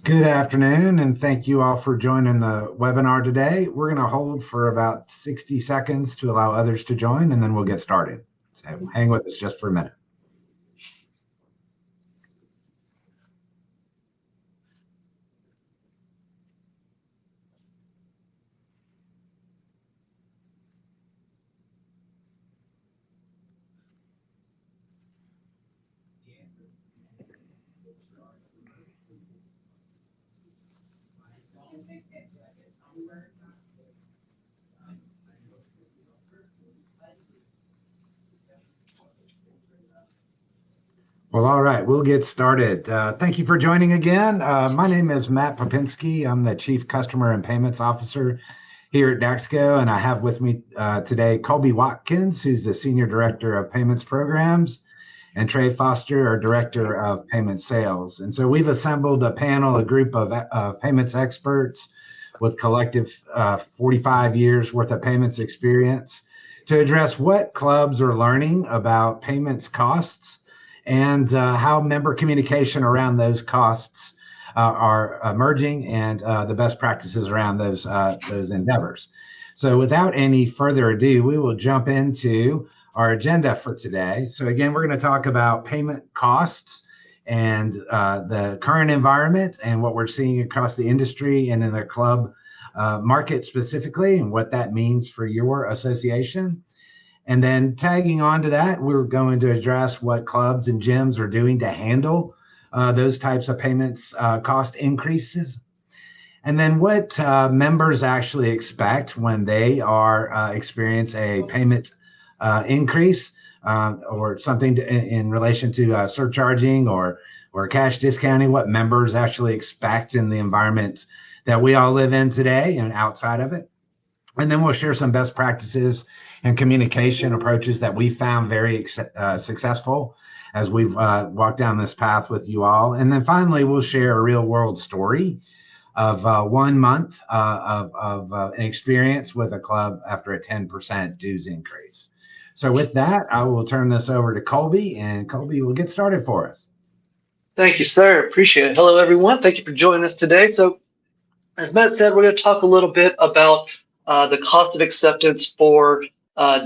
Good afternoon, and thank you all for joining the webinar today. We're going to hold for about 60 seconds to allow others to join, and then we'll get started. So hang with us just for a minute. Well, all right, we'll get started. Thank you for joining again. My name is Matt Popinski. I'm the Chief Customer and Payments Officer here at Daxko, and I have with me today Colby Watkins, who's the Senior Director of Payments Programs, and Trey Foster, our Director of Payment Sales. And so we've assembled a panel, a group of payments experts with collective 45 years worth of payments experience to address what clubs are learning about payments costs and how member communication around those costs are emerging, and the best practices around those endeavors. So without any further ado, we will jump into our agenda for today. So again, we're going to talk about payment costs and the current environment and what we're seeing across the industry and in the club market specifically, and what that means for your association. And then tagging on to that, we're going to address what clubs and gyms are doing to handle those types of payments cost increases. And then what members actually expect when they are experience a payment increase or something in relation to surcharging or cash discounting, what members actually expect in the environment that we all live in today and outside of it. And then we'll share some best practices and communication approaches that we found very successful as we've walked down this path with you all. And then finally, we'll share a real world story of 1 month of an experience with a club after a 10% dues increase. So with that, I will turn this over to Colby, and Colby will get started for us. Thank you, sir. Appreciate it. Hello, everyone. Thank you for joining us today. So as Matt said, we're going to talk a little bit about the cost of acceptance for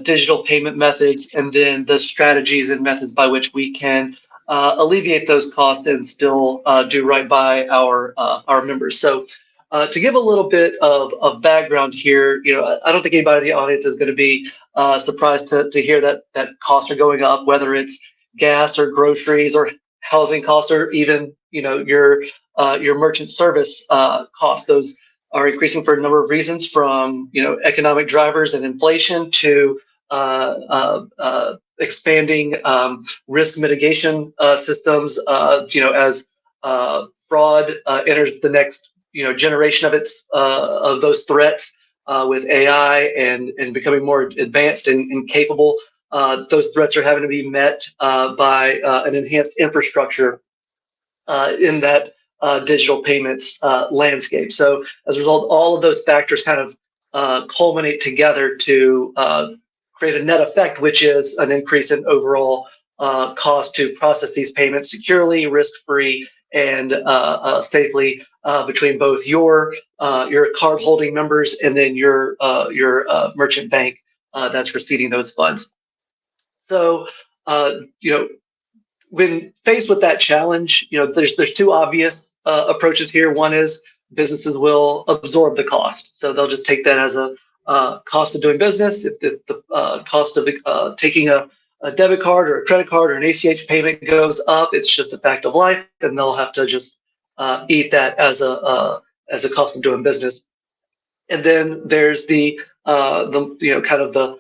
digital payment methods, and then the strategies and methods by which we can alleviate those costs and still do right by our members. So to give a little bit of background here, I don't think anybody in the audience is going to be surprised to hear that costs are going up, whether it's gas or groceries or housing costs, or even your merchant service costs. Those are increasing for a number of reasons, from economic drivers and inflation to expanding risk mitigation systems. As fraud enters the next generation of those threats with AI and becoming more advanced and capable. Those threats are having to be met by an enhanced infrastructure in that digital payments landscape. So as a result, all of those factors kind of culminate together to create a net effect, which is an increase in overall cost to process these payments securely, risk-free, and safely between both your card-holding members and then your merchant bank that's receiving those funds. So, when faced with that challenge, there's two obvious approaches here. One is businesses will absorb the cost, so they'll just take that as a cost of doing business. If the cost of taking a debit card or a credit card or an ACH payment goes up, it's just a fact of life, and they'll have to just eat that as a cost of doing business. And then there's the kind of the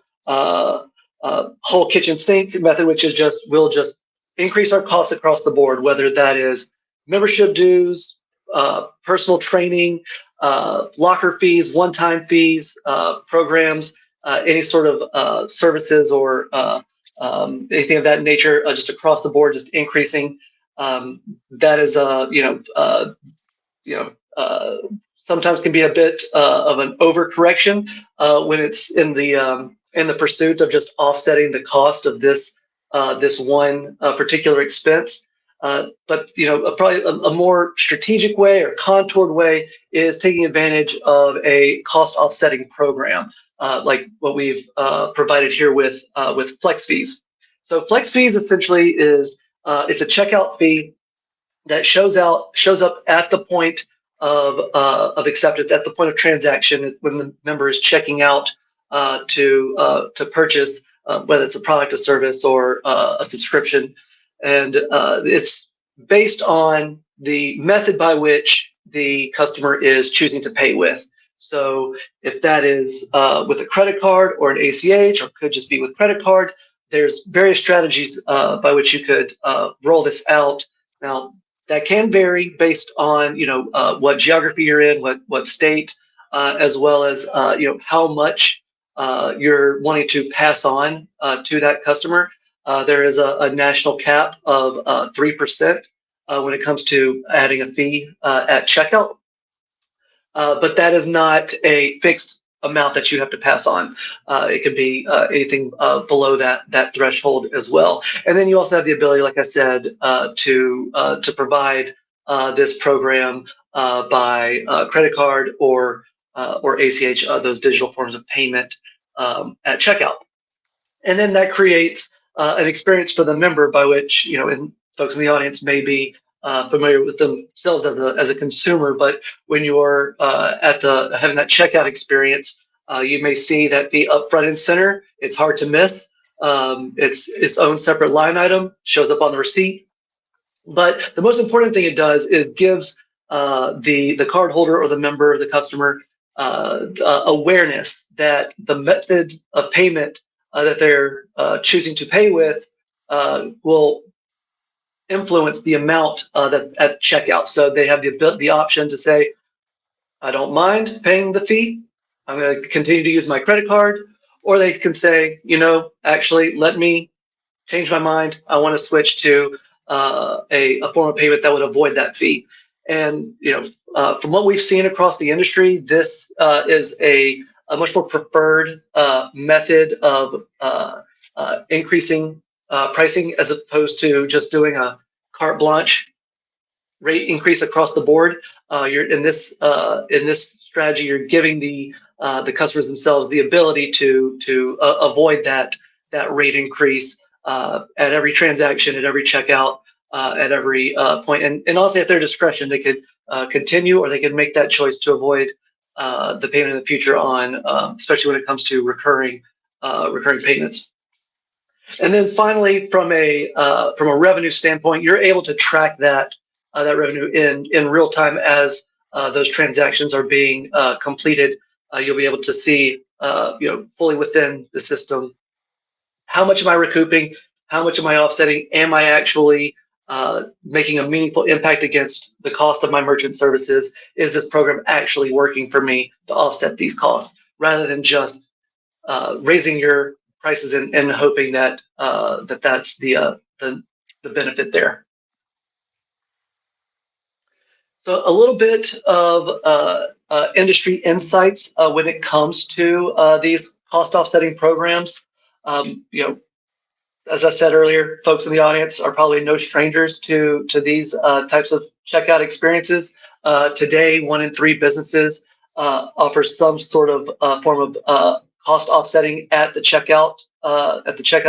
whole kitchen sink method, which is we'll just increase our costs across the board, whether that is membership dues, personal training, locker fees, one-time fees, programs, any sort of services or anything of that nature, just across the board, just increasing. That is, sometimes can be a bit of an overcorrection when it's in the pursuit of just offsetting the cost of this one particular expense. But probably a more strategic way or contoured way is taking advantage of a cost offsetting program, like what we've provided here with flex fees. So flex fees essentially is it's a checkout fee that shows up at the point of acceptance, at the point of transaction, when the member is checking out to purchase, whether it's a product, a service, or a subscription. And it's based on the method by which the customer is choosing to pay with. So if that is with a credit card or an ACH, or could just be with credit card, there's various strategies by which you could roll this out. Now, that can vary based on what geography you're in, what state, as well as how much you're wanting to pass on to that customer. There is a national cap of 3% when it comes to adding a fee at checkout, but that is not a fixed amount that you have to pass on. It could be anything below that threshold as well. And then you also have the ability, like I said, to provide this program by credit card or ACH, those digital forms of payment at checkout. And then that creates an experience for the member by which, and folks in the audience may be familiar with themselves as a consumer, but when you are having that checkout experience, you may see that fee up front and center. It's hard to miss. It's its own separate line item, shows up on the receipt. But the most important thing it does is gives the card holder or the member, the customer, awareness that the method of payment that they're choosing to pay with will influence the amount that at checkout. So they have the option to say, I don't mind paying the fee. I'm going to continue to use my credit card. Or they can say, actually, let me change my mind. I want to switch to a form of payment that would avoid that fee. And from what we've seen across the industry, this is a much more preferred method of increasing pricing, as opposed to just doing a carte blanche rate increase across the board. You're in this strategy, you're giving the customers themselves the ability to avoid that rate increase at every transaction, at every checkout, at every point. And also at their discretion, they could continue, or they could make that choice to avoid the payment in the future on, especially when it comes to recurring payments. And then finally, from a revenue standpoint, you're able to track that revenue in real time as those transactions are being completed. You'll be able to see, fully within the system, how much am I recouping? How much am I offsetting? Am I actually making a meaningful impact against the cost of my merchant services? Is this program actually working for me to offset these costs, rather than just raising your prices and hoping that that's the benefit there? So a little bit of industry insights when it comes to these cost offsetting programs. As I said earlier, folks in the audience are probably no strangers to these types of checkout experiences. Today, 1 in 3 businesses offers some sort of form of cost offsetting at the checkout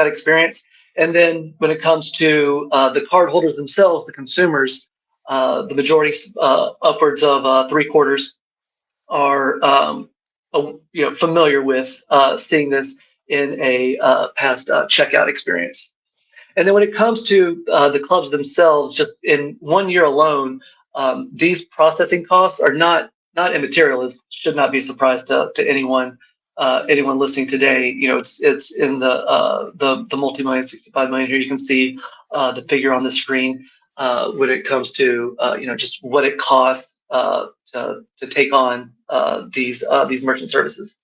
experience. And then when it comes to the card holders themselves, the consumers, the majority, upwards of 3/4, are familiar with seeing this in a past checkout experience. And then when it comes to the clubs themselves, just in 1 year alone, these processing costs are not immaterial. This should not be a surprise to anyone anyone listening today, it's in the multi-million, 65 million here. You can see the figure on the screen when it comes to just what it costs to take on these merchant services.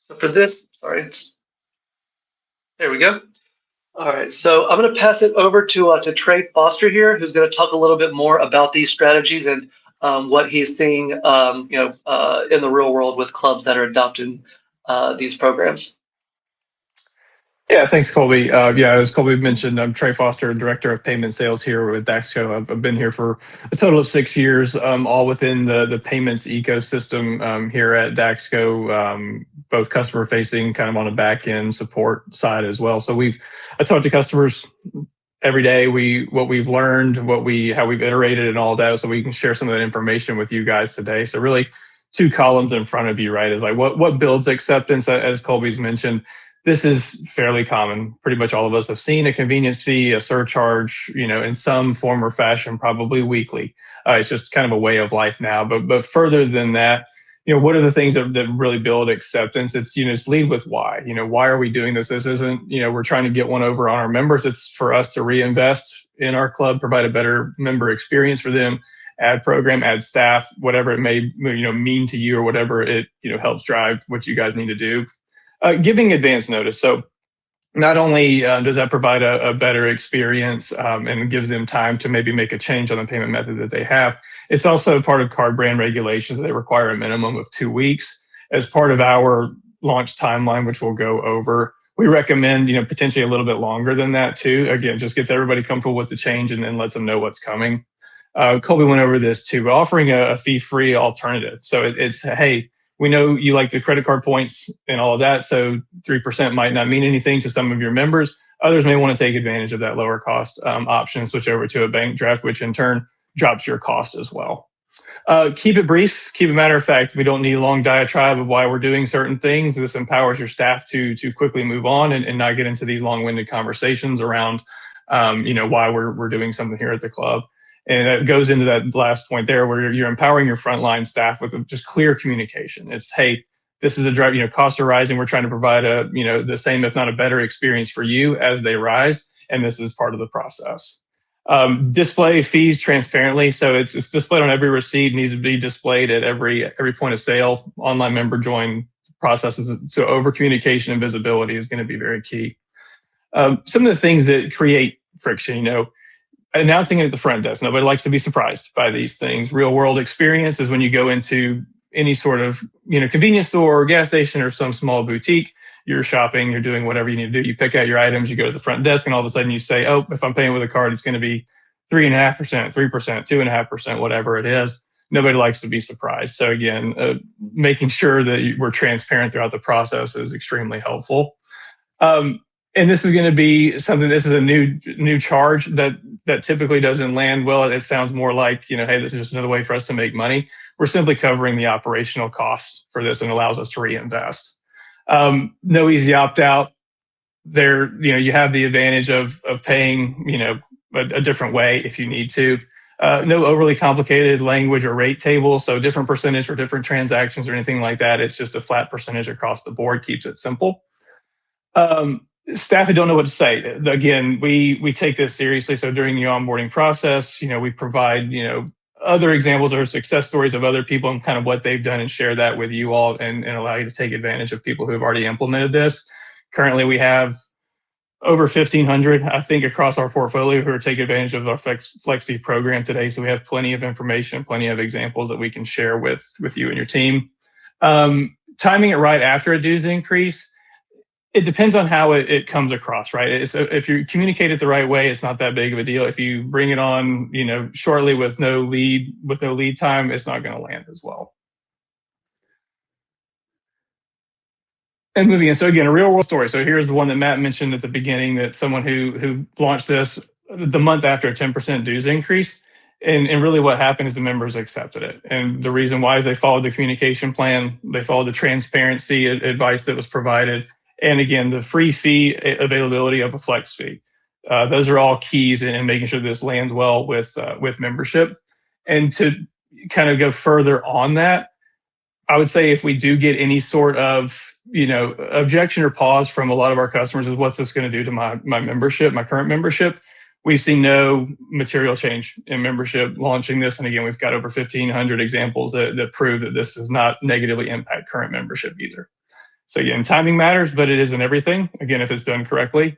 So for this, sorry, there we go. All right, so I'm going to pass it over to Trey Foster here, who's going to talk a little bit more about these strategies and what he's seeing, in the real world with clubs that are adopting these programs. Yeah, thanks, Colby. Yeah, as Colby mentioned, I'm Trey Foster, Director of Payment Sales here with Daxko. I've been here for a total of 6 years, all within the payments ecosystem here at Daxko, both customer facing, kind of on a back end support side as well. So I talk to customers every day. What we've learned, how we've iterated and all that, so we can share some of that information with you guys today. So really, 2 columns in front of you, right, is like what builds acceptance, as Colby's mentioned. This is fairly common. Pretty much all of us have seen a convenience fee, a surcharge, in some form or fashion, probably weekly. It's just kind of a way of life now. But further than that, what are the things that really build acceptance? It's, it's lead with why. Why are we doing this? This isn't, we're trying to get one over on our members. It's for us to reinvest in our club, provide a better member experience for them, add program, add staff, whatever it may, mean to you, or whatever it, helps drive what you guys need to do. Giving advance notice. So not only does that provide a better experience and gives them time to maybe make a change on the payment method that they have, it's also part of card brand regulations. They require a minimum of 2 weeks. As part of our launch timeline, which we'll go over, we recommend potentially a little bit longer than that too. Again, just gets everybody comfortable with the change and then lets them know what's coming. Colby went over this too, offering a fee-free alternative. So it's, hey, we know you like the credit card points and all of that, so 3% might not mean anything to some of your members. Others may want to take advantage of that lower cost option, switch over to a bank draft, which in turn drops your cost as well. Keep it brief, keep it matter of fact. We don't need a long diatribe of why we're doing certain things. This empowers your staff to quickly move on and not get into these long-winded conversations around why we're doing something here at the club. And that goes into that last point there, where you're empowering your frontline staff with just clear communication. It's, hey, this is a drive, costs are rising. We're trying to provide the same, if not a better experience for you as they rise. And this is part of the process. Display fees transparently. So it's displayed on every receipt, needs to be displayed at every point of sale. Online member join processes. So over communication and visibility is going to be very key. Some of the things that create friction, announcing it at the front desk. Nobody likes to be surprised by these things. Real world experience is when you go into any sort of convenience store or gas station or some small boutique. You're shopping, you're doing whatever you need to do. You pick out your items, you go to the front desk, and all of a sudden you say, oh, if I'm paying with a card, it's going to be 3.5%, 3%, 2.5%, whatever it is. Nobody likes to be surprised. So again, making sure that we're transparent throughout the process is extremely helpful. And this is going to be something, this is a new charge that typically doesn't land well. It sounds more like, hey, this is just another way for us to make money. We're simply covering the operational costs for this and allows us to reinvest. No easy opt-out. There, you have the advantage of paying, a different way if you need to. No overly complicated language or rate table. So different percentage for different transactions or anything like that. It's just a flat percentage across the board, keeps it simple. Staff who don't know what to say. Again, we take this seriously. So during the onboarding process, we provide, other examples or success stories of other people and kind of what they've done and share that with you all and allow you to take advantage of people who have already implemented this. Currently, we have over 1,500, I think, across our portfolio who are taking advantage of our flex fee program today. So we have plenty of information, plenty of examples that we can share with you and your team. Timing it right after a dues increase. It depends on how it comes across, right? If you communicate it the right way, it's not that big of a deal. If you bring it on, shortly with no lead time, it's not going to land as well. And moving in, so again, a real world story. So here's the one that Matt mentioned at the beginning, that someone who launched this the month after a 10% dues increase. And really what happened is the members accepted it. And the reason why is they followed the communication plan, they followed the transparency advice that was provided. And again, the free fee availability of a flex fee. Those are all keys in making sure this lands well with membership. And to kind of go further on that, I would say if we do get any sort of objection or pause from a lot of our customers is what's this going to do to my membership, my current membership. We've seen no material change in membership launching this. And again, we've got over 1,500 examples that prove that this does not negatively impact current membership either. So again, timing matters, but it isn't everything. Again, if it's done correctly,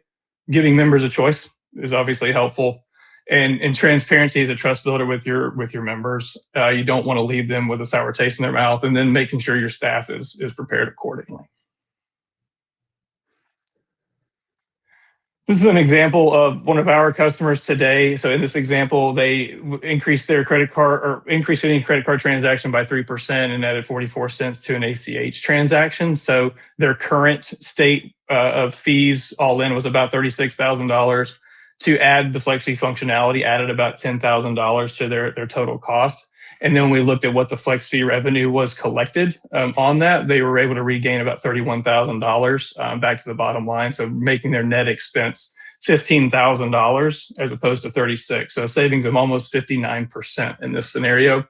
giving members a choice is obviously helpful. And transparency is a trust builder with your members. You don't want to leave them with a sour taste in their mouth, and then making sure your staff is prepared accordingly. This is an example of one of our customers today. So in this example, they increased their credit card or increased any credit card transaction by 3% and added 44 cents to an ACH transaction. So their current state of fees all in was about $36,000. To add the flex fee functionality, added about $10,000 to their total cost. And then when we looked at what the flex fee revenue was collected on that, they were able to regain about $31,000 back to the bottom line. So making their net expense $15,000 as opposed to 36. So a savings of almost 59% in this scenario.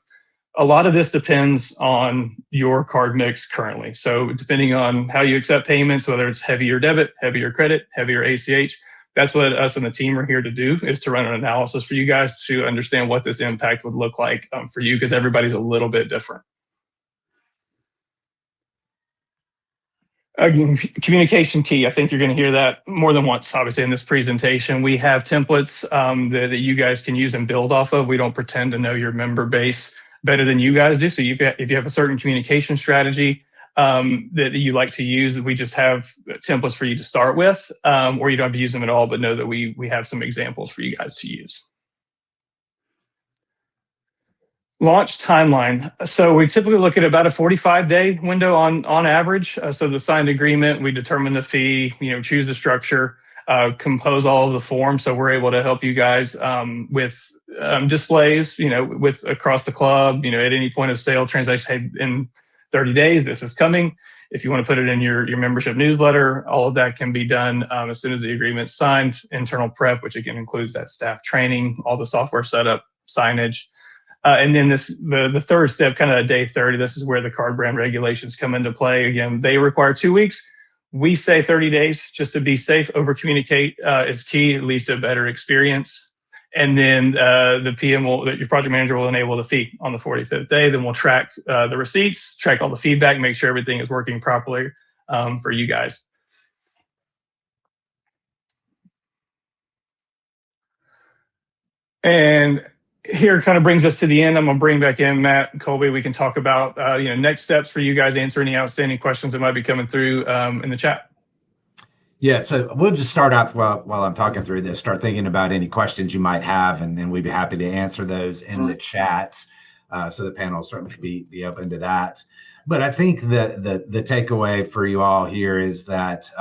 A lot of this depends on your card mix currently. So depending on how you accept payments, whether it's heavier debit, heavier credit, heavier ACH, that's what us and the team are here to do, is to run an analysis for you guys to understand what this impact would look like for you, because everybody's a little bit different. Again, communication key. I think you're going to hear that more than once, obviously, in this presentation. We have templates that you guys can use and build off of. We don't pretend to know your member base better than you guys do. So if you have a certain communication strategy that you like to use, we just have templates for you to start with, or you don't have to use them at all, but know that we have some examples for you guys to use. Launch timeline. So we typically look at about a 45-day window on average. So the signed agreement, we determine the fee, choose the structure, compose all of the forms. So we're able to help you guys with displays, with across the club, at any point of sale transaction. Hey, in 30 days, this is coming. If you want to put it in your membership newsletter, all of that can be done as soon as the agreement's signed. Internal prep, which again includes that staff training, all the software setup, signage. And then the third step, kind of day 30, this is where the card brand regulations come into play. Again, they require 2 weeks. We say 30 days just to be safe. Over communicate is key, at least a better experience. And then the PM your project manager will enable the fee on the 45th day. Then we'll track the receipts, track all the feedback, make sure everything is working properly for you guys. And here kind of brings us to the end. I'm going to bring back in Matt and Colby. We can talk about next steps for you guys, answer any outstanding questions that might be coming through in the chat. Yeah, so we'll just start off while I'm talking through this, start thinking about any questions you might have, and then we'd be happy to answer those in the chat. So the panel will certainly be open to that. But I think the takeaway for you all here is that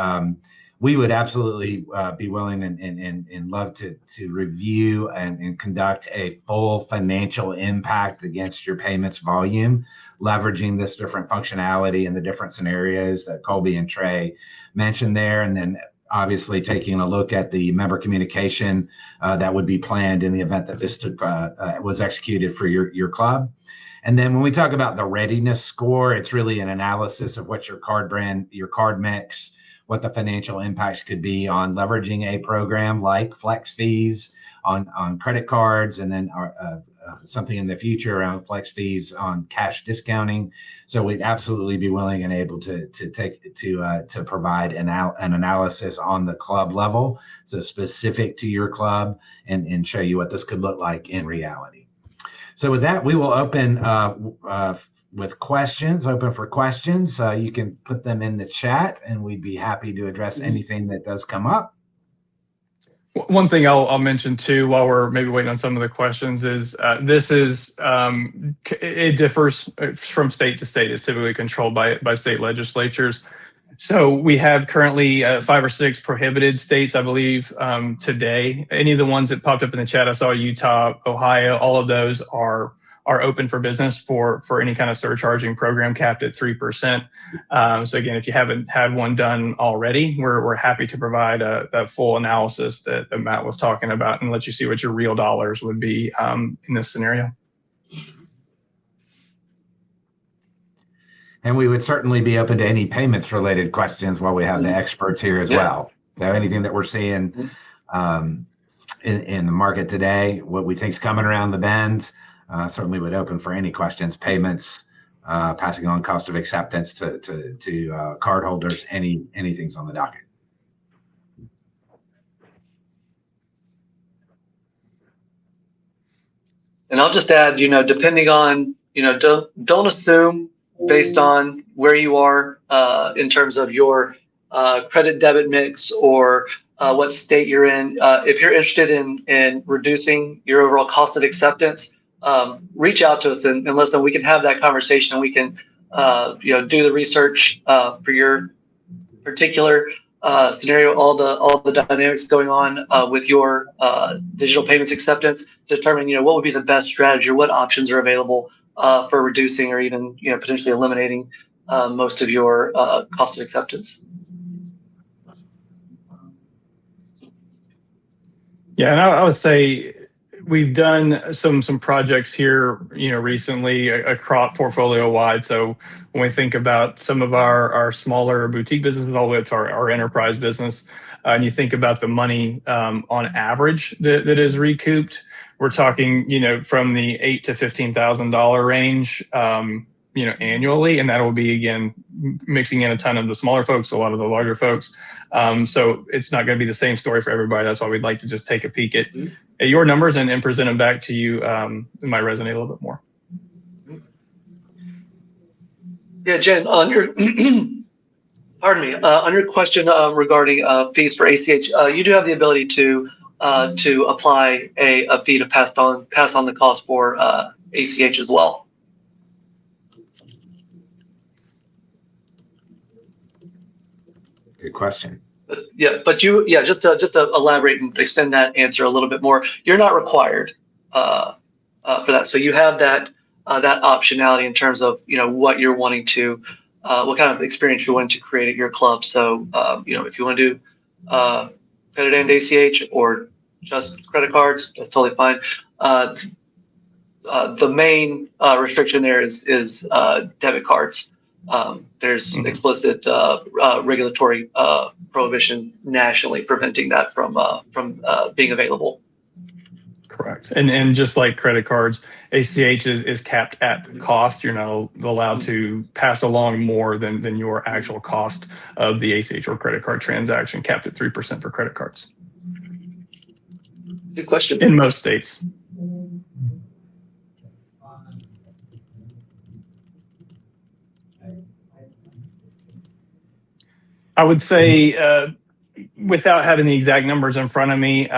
we would absolutely be willing and love to review and conduct a full financial impact against your payments volume, leveraging this different functionality in the different scenarios that Colby and Trey mentioned there, and then obviously taking a look at the member communication that would be planned in the event that this was executed for your club. And then when we talk about the readiness score, it's really an analysis of what your card brand, your card mix, what the financial impacts could be on leveraging a program like flex fees on credit cards, and then something in the future around flex fees on cash discounting. So we'd absolutely be willing and able to provide an analysis on the club level, so specific to your club, and show you what this could look like in reality. So with that, we will open with questions, open for questions. You can put them in the chat, and we'd be happy to address anything that does come up. One thing I'll mention too, while we're maybe waiting on some of the questions, is it differs from state to state. It's typically controlled by state legislatures. So we have currently 5 or 6 prohibited states, I believe, today. Any of the ones that popped up in the chat, I saw Utah, Ohio, all of those are open for business for any kind of surcharging program capped at 3%. So again, if you haven't had one done already, we're happy to provide a full analysis that Matt was talking about and let you see what your real dollars would be in this scenario. And we would certainly be open to any payments related questions while we have the experts here as well. So anything that we're seeing in the market today, what we think is coming around the bend, certainly would open for any questions, payments, passing on cost of acceptance to card holders, anything's on the docket. And I'll just add, depending on, don't assume based on where you are in terms of your credit debit mix or what state you're in. If you're interested in reducing your overall cost of acceptance, reach out to us and listen. We can have that conversation. We can, do the research for your particular scenario, all the dynamics going on with your digital payments acceptance, to determine what would be the best strategy or what options are available for reducing or even potentially eliminating most of your cost of acceptance. Yeah, and I would say we've done some projects here, recently across portfolio wide. So when we think about some of our smaller boutique businesses all the way up to our enterprise business, and you think about the money on average that is recouped, we're talking, from the $8,000 to $15,000 range, annually, and that will be, again, mixing in a ton of the smaller folks, a lot of the larger folks. So it's not going to be the same story for everybody. That's why we'd like to just take a peek at your numbers and present them back to you. It might resonate a little bit more. Yeah, Jen, on your pardon me, on your question regarding fees for ACH, you do have the ability to apply a fee to pass on the cost for ACH as well. Good question. But just to elaborate and extend that answer a little bit more, you're not required for that. So you have that optionality in terms of what you're wanting to, what kind of experience you're wanting to create at your club. So if you want to do credit and ACH or just credit cards, that's totally fine. The main restriction there is debit cards. There's explicit regulatory prohibition nationally preventing that from being available. Correct. And just like credit cards, ACH is capped at the cost. You're not allowed to pass along more than your actual cost of the ACH or credit card transaction, capped at 3% for credit cards. Good question. In most states. I would say, without having the exact numbers in front of me,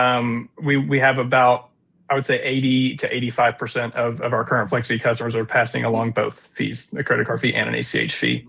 we have about, I would say 80 to 85% of our current FlexFee customers are passing along both fees, a credit card fee and an ACH fee.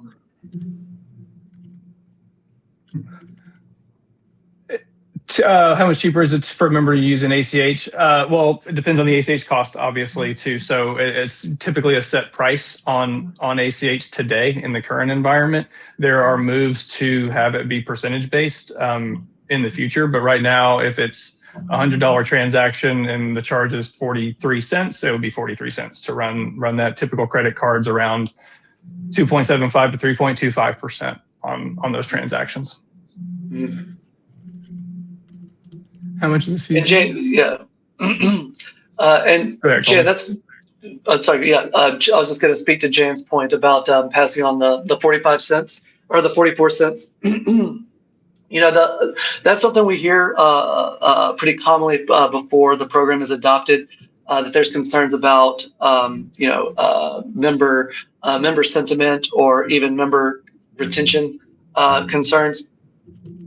How much cheaper is it for a member to use an ACH? Well, it depends on the ACH cost, obviously, too. So it's typically a set price on ACH today in the current environment. There are moves to have it be percentage based in the future. But right now, if it's a $100 transaction and the charge is 43 cents, it would be 43 cents to run that. Typical credit cards around 2.75 to 3.25% on those transactions. Mm-hmm. How much is the fee? And Jane, yeah. And Jan, that's, sorry, yeah. I was just going to speak to Jan's point about passing on the 45 cents or the 44 cents. That's something we hear pretty commonly before the program is adopted. That there's concerns about, member sentiment or even member retention concerns.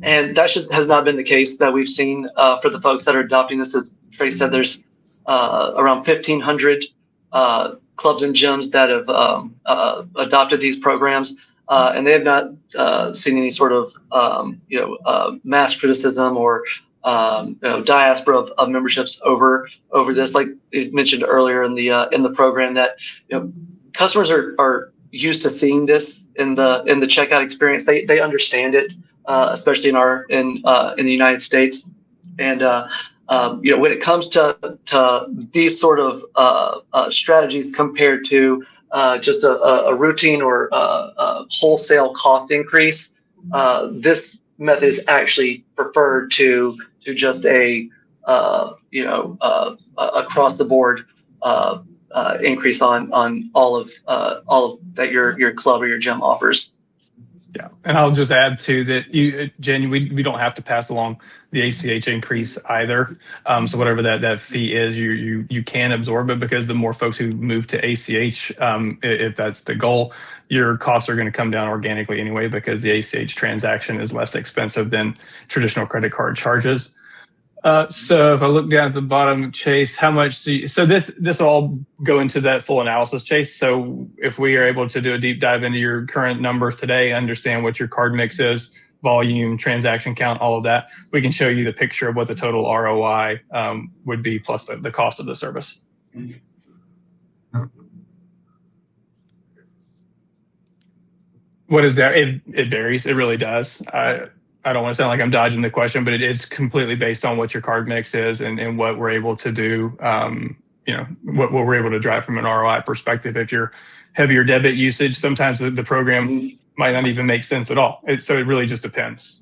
And that just has not been the case that we've seen for the folks that are adopting this. As Trey said, there's around 1,500 clubs and gyms that have adopted these programs, and they have not seen any sort of mass criticism or diaspora of memberships over this. Like you mentioned earlier in the program, that customers are used to seeing this in the checkout experience. They understand it. Especially in the United States, and when it comes to these sort of strategies compared to just a routine or a wholesale cost increase, this method is actually preferred to just a across the board increase on all of that your club or your gym offers. Yeah, and I'll just add to that, Jen, we don't have to pass along the ACH increase either. So whatever that fee is, you can absorb it, because the more folks who move to ACH, if that's the goal, your costs are going to come down organically anyway, because the ACH transaction is less expensive than traditional credit card charges. So if I look down at the bottom, Chase, how much so this will all go into that full analysis, Chase. So if we are able to do a deep dive into your current numbers today, understand what your card mix is, volume, transaction count, all of that, we can show you the picture of what the total ROI would be, plus the cost of the service. What is that? It varies. It really does. I don't want to sound like I'm dodging the question, but it is completely based on what your card mix is and what we're able to do, what we're able to drive from an ROI perspective. If you're heavier debit usage, sometimes the program might not even make sense at all. So it really just depends.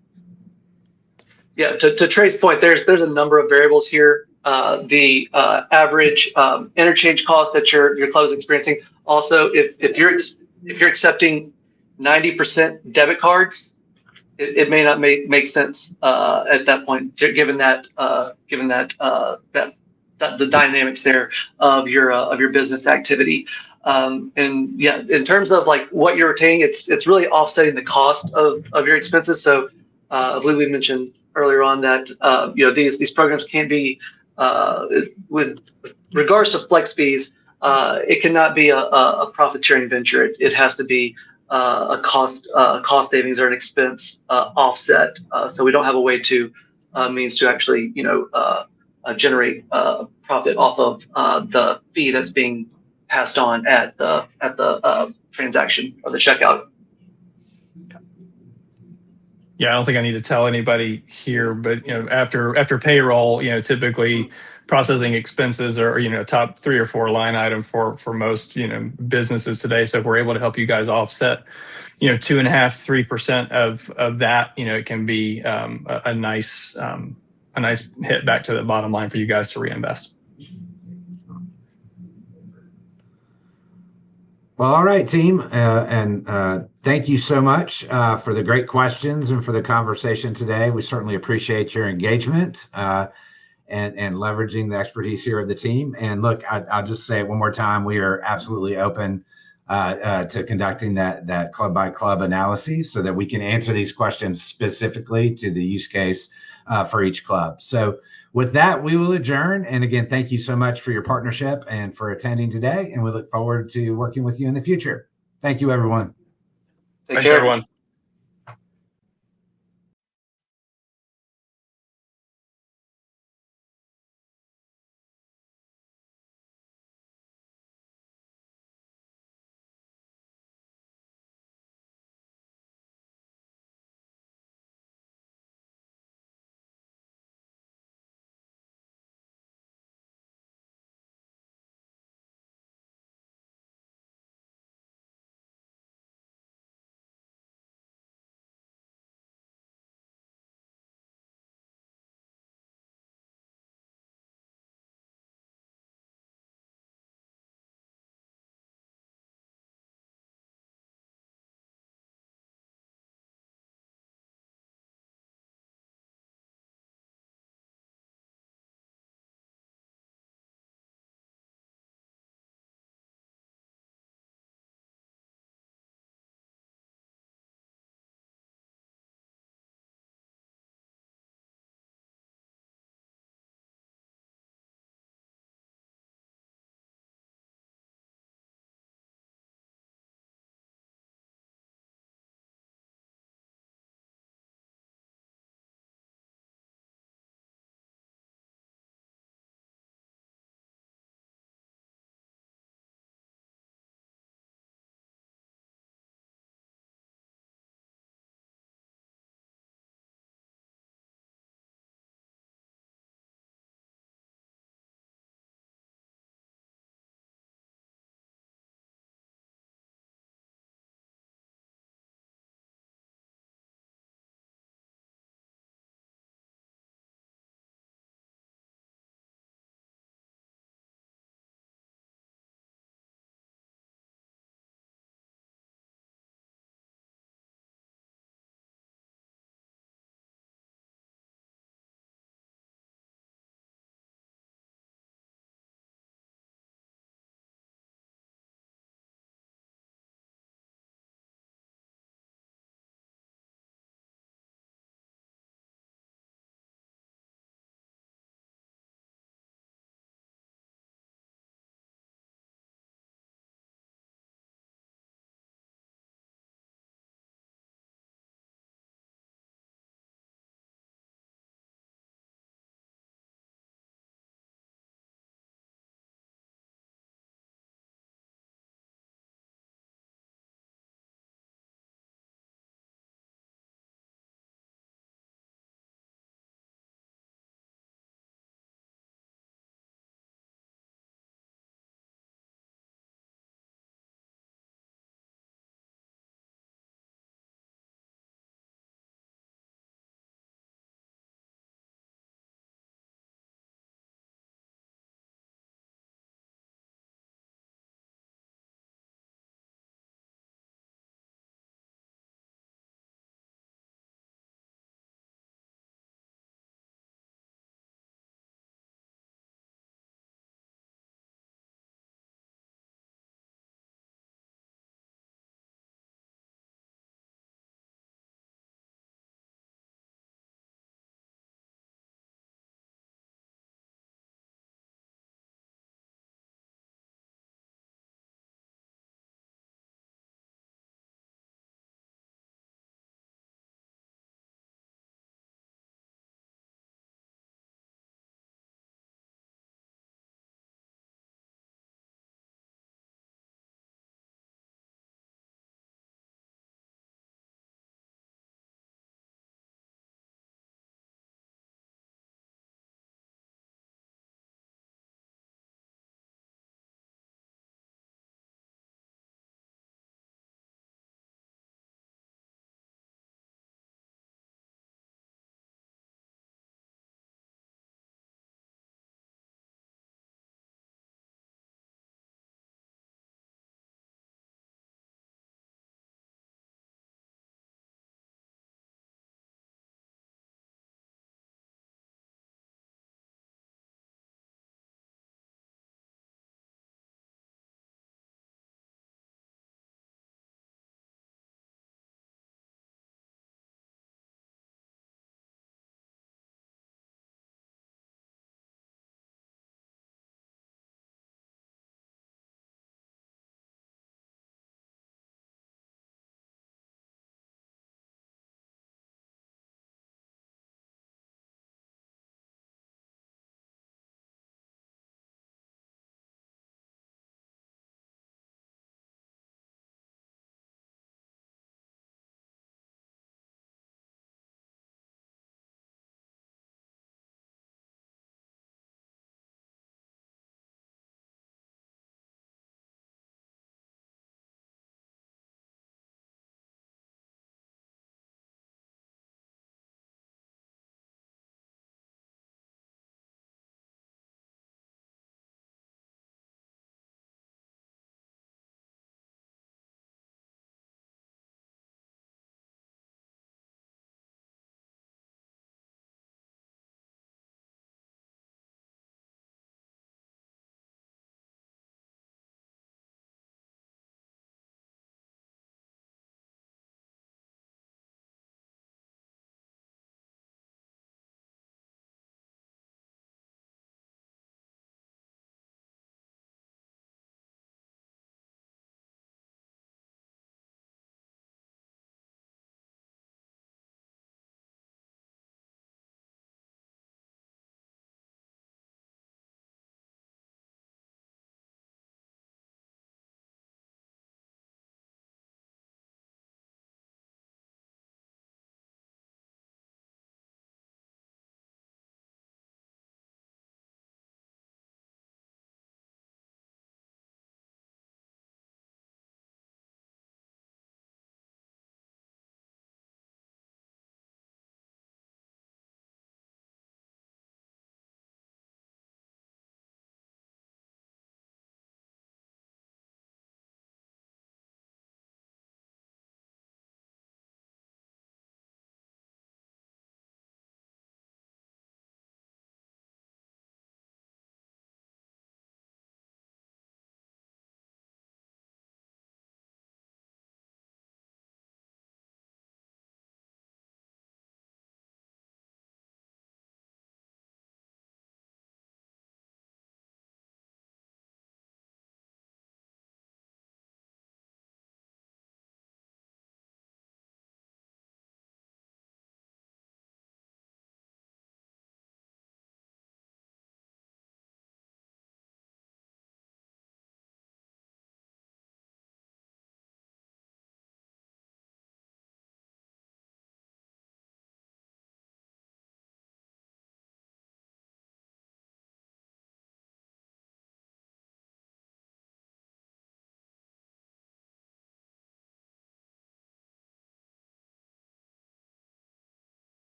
Yeah, to Trey's point, there's a number of variables here. The average interchange cost that your club is experiencing. Also, if you're accepting 90% debit cards, it may not make sense at that point, given that the dynamics there of your business activity. And yeah, in terms of like what you're retaining, it's really offsetting the cost of your expenses. So I believe we mentioned earlier on that these programs can be with regards to flex fees, it cannot be a profit sharing venture. It has to be a cost savings or an expense offset. So we don't have a way to means to actually generate profit off of the fee that's being passed on at the transaction or the checkout. Yeah, I don't think I need to tell anybody here, but after payroll, typically processing expenses are top 3 or 4 line item for most businesses today. So if we're able to help you guys offset 2.5-3% of that, it can be a nice hit back to the bottom line for you guys to reinvest. Well, all right, team, and thank you so much for the great questions and for the conversation today. We certainly appreciate your engagement and leveraging the expertise here of the team. And look, I'll just say it one more time: we are absolutely open to conducting that club by club analysis so that we can answer these questions specifically to the use case for each club. So with that, we will adjourn. And again, thank you so much for your partnership and for attending today. And we look forward to working with you in the future. Thank you, everyone. Thanks, everyone.